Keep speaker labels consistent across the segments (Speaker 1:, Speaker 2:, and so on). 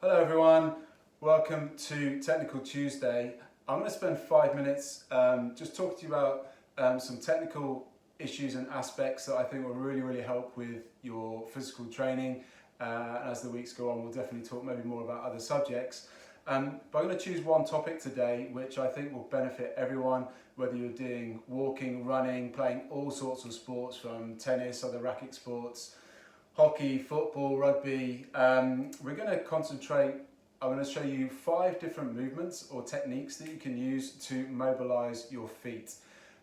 Speaker 1: Hello everyone, welcome to Technical Tuesday. I'm going to spend 5 minutes just talking to you about some technical issues and aspects that I think will really help with your physical training. And as the weeks go on, we'll definitely talk maybe more about other subjects. But I'm going to choose one topic today which I think will benefit everyone, whether you're doing walking, running, playing all sorts of sports from tennis, other racket sports, hockey, football, rugby. We're going to concentrate, I'm going to show you 5 different movements or techniques that you can use to mobilize your feet.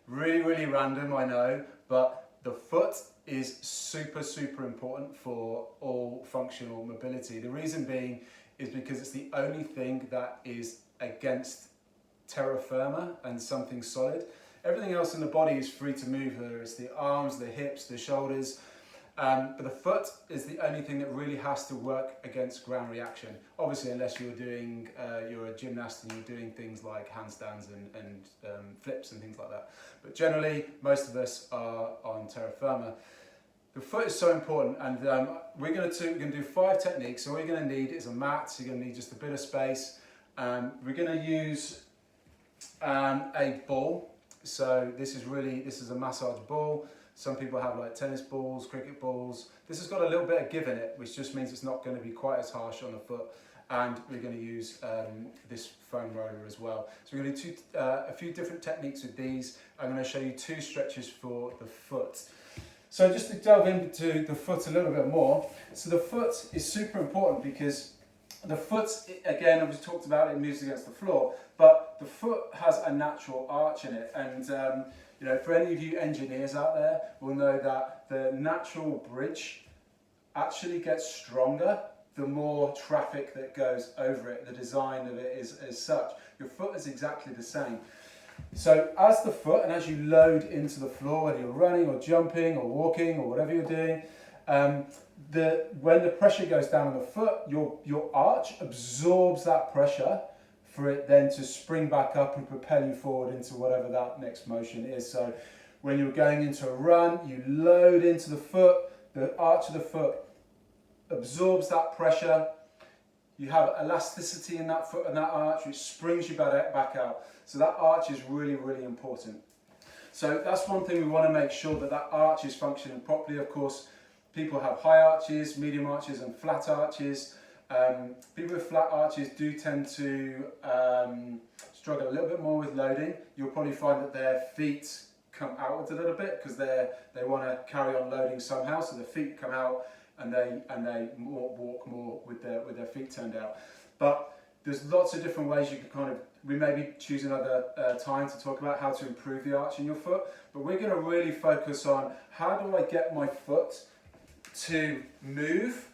Speaker 1: Really random, I know, but the foot is super important for all functional mobility. The reason being is because it's the only thing that is against terra firma and something solid. Everything else in the body is free to move, whether it's the arms, the hips, the shoulders. But the foot is the only thing that really has to work against ground reaction. Obviously, unless you're doing, you're a gymnast and you're doing things like handstands and flips and things like that. But generally, most of us are on terra firma. The foot is so important, and we're going to do 5 techniques. So all you're going to need is a mat. So you're going to need just a bit of space. We're going to use a ball. So this is a massage ball. Some people have like tennis balls, cricket balls. This has got a little bit of give in it, which just means it's not going to be quite as harsh on the foot. And we're going to use this foam roller as well. So we're going to do a few different techniques with these. I'm going to show you 2 stretches for the foot. So just to delve into the foot a little bit more. So the foot is super important because the foot, again, as we talked about, it moves against the floor, but the foot has a natural arch in it. And you know, for any of you engineers out there will know that the natural bridge actually gets stronger the more traffic that goes over it. The design of it is as such. Your foot is exactly the same. So as the foot and as you load into the floor, whether you're running or jumping or walking or whatever you're doing, when the pressure goes down on the foot, your arch absorbs that pressure for it then to spring back up and propel you forward into whatever that next motion is. So when you're going into a run, you load into the foot, the arch of the foot absorbs that pressure. You have elasticity in that foot and that arch, which springs you back out. So that arch is really important. So that's one thing we want to make sure that that arch is functioning properly. Of course, people have high arches, medium arches and flat arches. People with flat arches do tend to struggle a little bit more with loading. You'll probably find that their feet come outwards a little bit because they want to carry on loading somehow. So the feet come out and they walk more with their feet turned out. But there's lots of different ways you can we maybe choose another time to talk about how to improve the arch in your foot. But we're going to really focus on how do I get my foot to move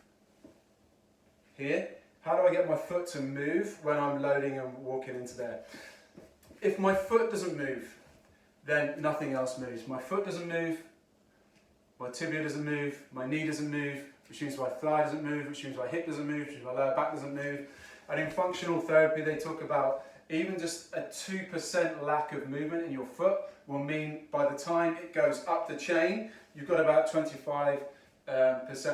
Speaker 1: here. How do I get my foot to move when I'm loading and walking into there? If my foot doesn't move, then nothing else moves. My foot doesn't move, my tibia doesn't move, my knee doesn't move, which means my thigh doesn't move, which means my hip doesn't move, which means my lower back doesn't move. And in functional therapy, they talk about even just a 2% lack of movement in your foot will mean by the time it goes up the chain, you've got about 25%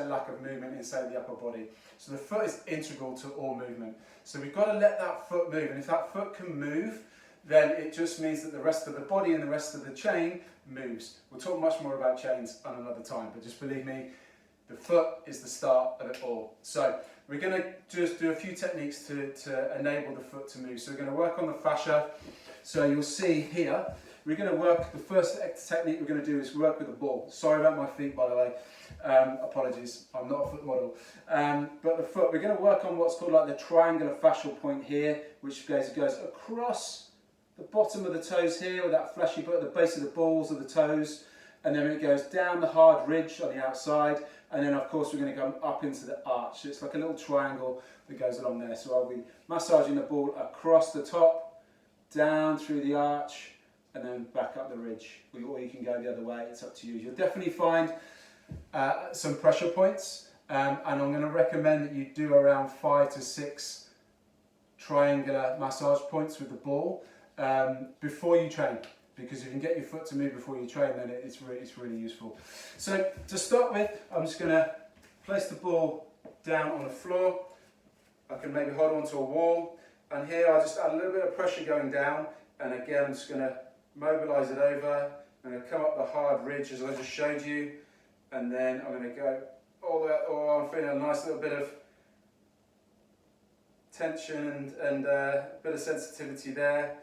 Speaker 1: lack of movement inside the upper body. So the foot is integral to all movement. So we've got to let that foot move, and if that foot can move, then it just means that the rest of the body and the rest of the chain moves. We'll talk much more about chains on another time, but just believe me, the foot is the start of it all. So we're going to just do a few techniques to enable the foot to move. So we're going to work on the fascia. So you'll see here, we're going to work, the first technique we're going to do is work with a ball. Sorry about my feet, by the way. Apologies, I'm not a foot model. But the foot, we're going to work on what's called like the triangular fascial point here, which goes across the bottom of the toes here with that fleshy bit at the base of the balls of the toes, and then it goes down the hard ridge on the outside, and then of course we're going to go up into the arch. So it's like a little triangle that goes along there. So I'll be massaging the ball across the top, down through the arch, and then back up the ridge. Or you can go the other way, it's up to you. You'll definitely find some pressure points, and I'm going to recommend that you do around 5 to 6 triangular massage points with the ball before you train, because if you can get your foot to move before you train, then it's really useful. So to start with, I'm just going to place the ball down on the floor, I can maybe hold on to a wall, and here I just add a little bit of pressure going down, and again I'm just going to mobilise it over. I'm going to come up the hard ridge as I just showed you, and then I'm going to go all the way up. Oh, I'm feeling a nice little bit of tension and a bit of sensitivity there.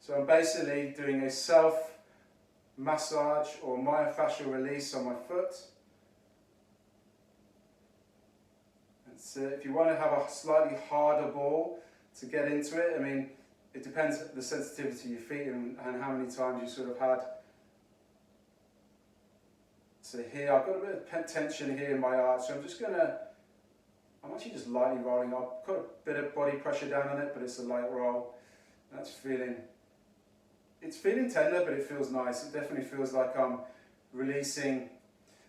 Speaker 1: So I'm basically doing a self massage or myofascial release on my foot. And so if you want to have a slightly harder ball to get into it, I mean, it depends on the sensitivity of your feet and how many times you sort of had. So here I've got a bit of tension here in my arch, so I'm actually just lightly rolling. I've got a bit of body pressure down on it, but it's a light roll. It's feeling tender, but it feels nice. It definitely feels like I'm releasing.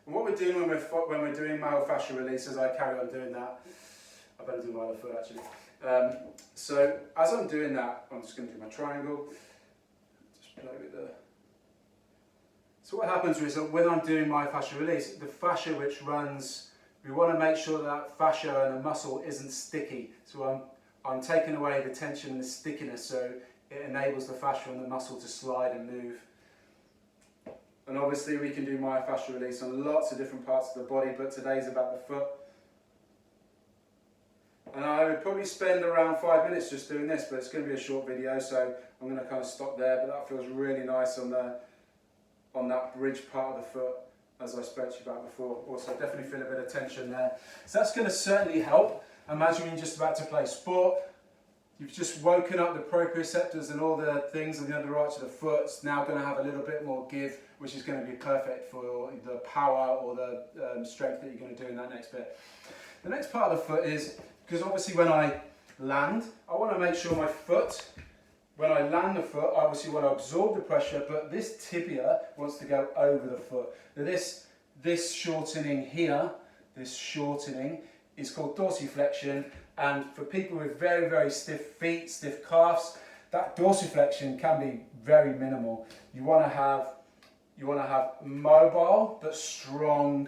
Speaker 1: And what we're doing when we're doing myofascial releases, I carry on doing that. I better do my other foot actually. So as I'm doing that, I'm just going to do my triangle. Just play with the. So what happens is that when I'm doing myofascial release, the fascia which runs, we want to make sure that fascia and the muscle isn't sticky. So I'm taking away the tension and the stickiness, so it enables the fascia and the muscle to slide and move. And obviously we can do myofascial release on lots of different parts of the body, but today's about the foot. And I would probably spend around 5 minutes just doing this, but it's going to be a short video, so I'm going to kind of stop there. But that feels really nice on that bridge part of the foot, as I spoke to you about before. Also, definitely feel a bit of tension there. So that's going to certainly help. Imagine you're just about to play sport. You've just woken up the proprioceptors and all the things in the under arch of the foot. It's now going to have a little bit more give, which is going to be perfect for the power or the strength that you're going to do in that next bit. The next part of the foot is, because obviously when I land, I want to make sure my foot, when I land the foot, I obviously want to absorb the pressure, but this tibia wants to go over the foot. Now this shortening here, this shortening is called dorsiflexion, and for people with very, very stiff feet, stiff calves, that dorsiflexion can be very minimal. You want to have mobile but strong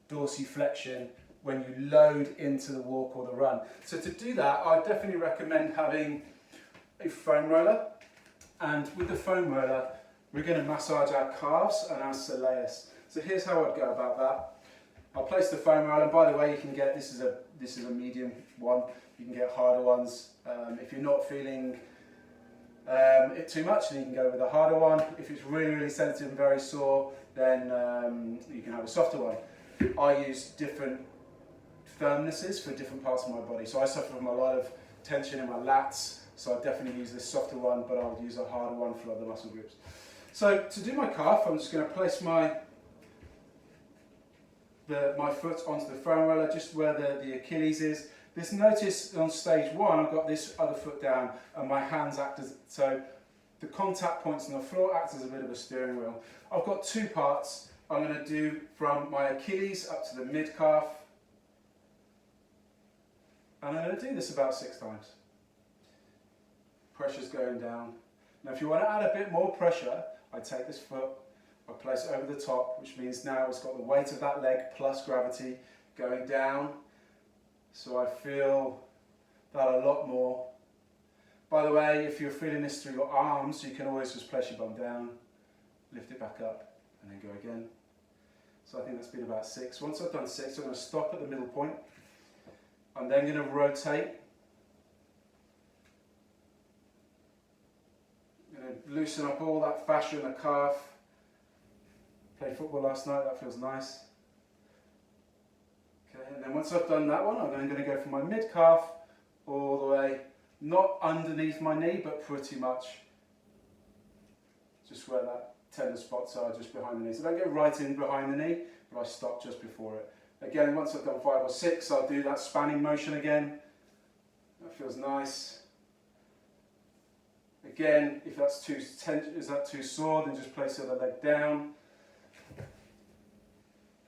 Speaker 1: dorsiflexion when you load into the walk or the run. So to do that, I definitely recommend having a foam roller, and with the foam roller we're going to massage our calves and our soleus. So here's how I'd go about that. I'll place the foam roller, and by the way, you can get, this is a medium one, you can get harder ones. If you're not feeling it too much, then you can go with a harder one. If it's really, really sensitive and very sore, then you can have a softer one. I use different firmnesses for different parts of my body. So I suffer from a lot of tension in my lats, so I definitely use this softer one, but I would use a harder one for other muscle groups. So to do my calf, I'm just going to place my foot onto the foam roller, just where the Achilles is. This, notice on stage one, I've got this other foot down and my hands act as, so the contact points on the floor act as a bit of a steering wheel. I've got two parts. I'm going to do from my Achilles up to the mid calf. And I'm going to do this about 6 times. Pressure's going down. Now if you want to add a bit more pressure, I take this foot, I place it over the top, which means now it's got the weight of that leg plus gravity going down. So I feel that a lot more. By the way, if you're feeling this through your arms, you can always just place your bum down, lift it back up, and then go again. So I think that's been about 6. Once I've done 6, I'm going to stop at the middle point. I'm then going to rotate. I'm going to loosen up all that fascia in the calf. Played football last night, that feels nice. Okay, and then once I've done that one, I'm then going to go from my mid-calf all the way, not underneath my knee, but pretty much just where that tender spots are, just behind the knee. So I don't go right in behind the knee, but I stop just before it. Again, once I've done 5 or 6, I'll do that spanning motion again. That feels nice. Again, if that's too sore, then just place the other leg down.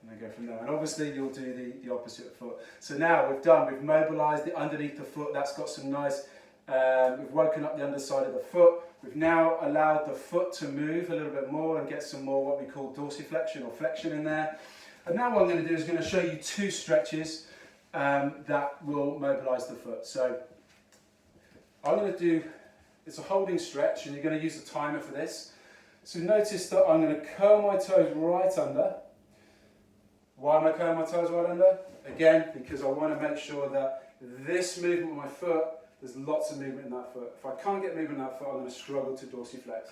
Speaker 1: And then go from there. And obviously you'll do the opposite foot. So now we've mobilised the underneath the foot. That's got some nice, we've woken up the underside of the foot. We've now allowed the foot to move a little bit more and get some more what we call dorsiflexion or flexion in there. And now what I'm going to do is going to show you 2 stretches. that will mobilise the foot. So I'm going to do, it's a holding stretch, and you're going to use a timer for this. So notice that I'm going to curl my toes right under. Why am I curling my toes right under? Again, because I want to make sure that this movement with my foot, there's lots of movement in that foot. If I can't get movement in that foot, I'm going to struggle to dorsiflex.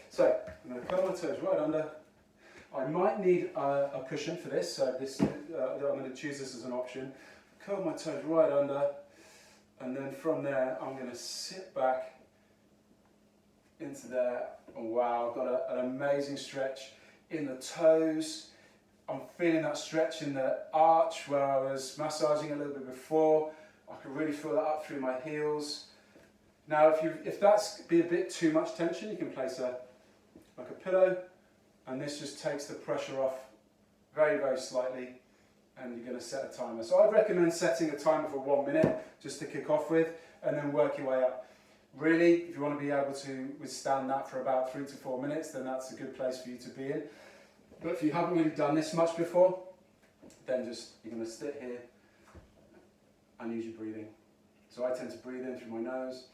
Speaker 1: So I'm going to curl my toes right under. I might need a cushion for this, so this, I'm going to choose this as an option. Curl my toes right under, and then from there I'm going to sit back into there. And wow, I've got an amazing stretch in the toes. I'm feeling that stretch in the arch where I was massaging a little bit before. I can really feel that up through my heels. Now, if that's be a bit too much tension, you can place a pillow, and this just takes the pressure off very, very slightly, and you're going to set a timer. So I'd recommend setting a timer for 1 minute just to kick off with, and then work your way up. Really, if you want to be able to withstand that for about 3 to 4 minutes, then that's a good place for you to be in. But if you haven't really done this much before, then you're going to sit here and use your breathing. So I tend to breathe in through my nose,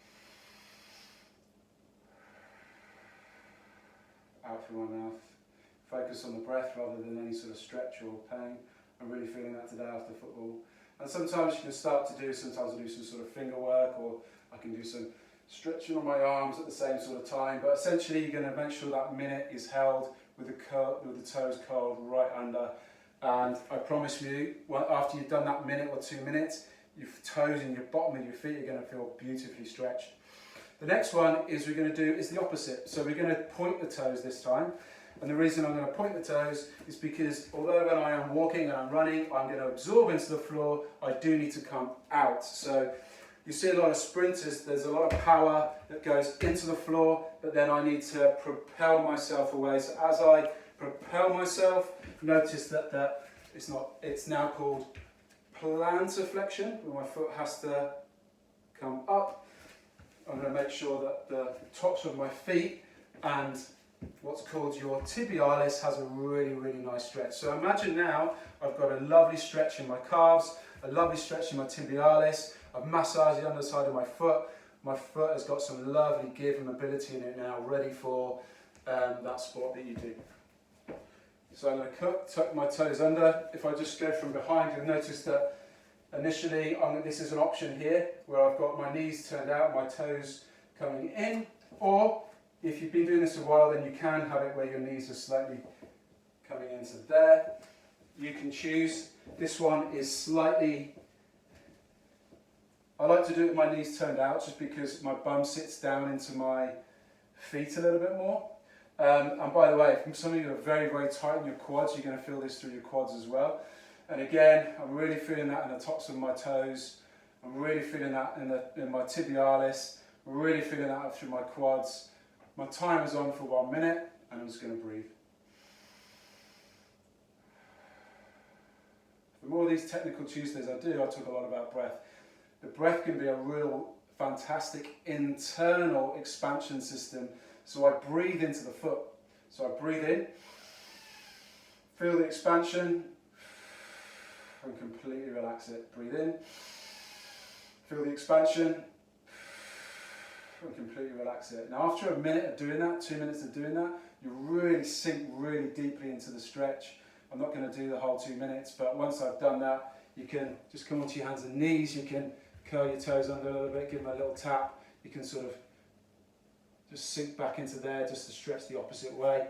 Speaker 1: out through my mouth. Focus on the breath rather than any sort of stretch or pain. I'm really feeling that today after football. And sometimes you can start to do, sometimes I do some sort of finger work, or I can do some stretching on my arms at the same sort of time. But essentially you're going to make sure that minute is held with the toes curled right under. And I promise you, after you've done that minute or 2 minutes, your toes and your bottom of your feet are going to feel beautifully stretched. The next one we're going to do is the opposite. So we're going to point the toes this time. And the reason I'm going to point the toes is because although when I am walking and I'm running, I'm going to absorb into the floor, I do need to come out. So you see a lot of sprinters, there's a lot of power that goes into the floor, but then I need to propel myself away. So as I propel myself, notice that it's now called plantar flexion, where my foot has to come up. I'm going to make sure that the tops of my feet and what's called your tibialis has a really, really nice stretch. So imagine now I've got a lovely stretch in my calves, a lovely stretch in my tibialis. I've massaged the underside of my foot. My foot has got some lovely give and mobility in it now, ready for that sport that you do. So I'm going to tuck my toes under. If I just go from behind, you'll notice that initially this is an option here where I've got my knees turned out, my toes coming in, or if you've been doing this a while, then you can have it where your knees are slightly coming into there. You can choose. This one is slightly, I like to do it with my knees turned out just because my bum sits down into my feet a little bit more. And by the way, if some of you are very, very tight in your quads, you're going to feel this through your quads as well. And again, I'm really feeling that in the tops of my toes. I'm really feeling that in my tibialis. I'm really feeling that up through my quads. My timer's on for 1 minute, and I'm just going to breathe. The more of these technical Tuesdays I do, I talk a lot about breath. The breath can be a real fantastic internal expansion system. So I breathe into the foot. So I breathe in, feel the expansion, and completely relax it. Breathe in, feel the expansion, and completely relax it. Now after a minute of doing that, 2 minutes of doing that, you really sink really deeply into the stretch. I'm not going to do the whole 2 minutes, but once I've done that, you can just come onto your hands and knees, you can curl your toes under a little bit, give them a little tap, you can sort of just sink back into there just to stretch the opposite way.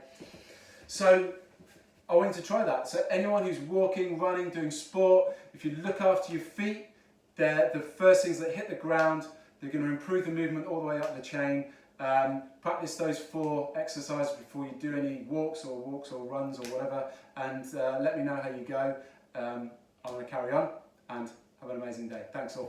Speaker 1: So I want you to try that. So anyone who's walking, running, doing sport, if you look after your feet, they're the first things that hit the ground. They're going to improve the movement all the way up the chain. Practice those 4 exercises before you do any walks or runs or whatever, and let me know how you go. I'm going to carry on and have an amazing day. Thanks all.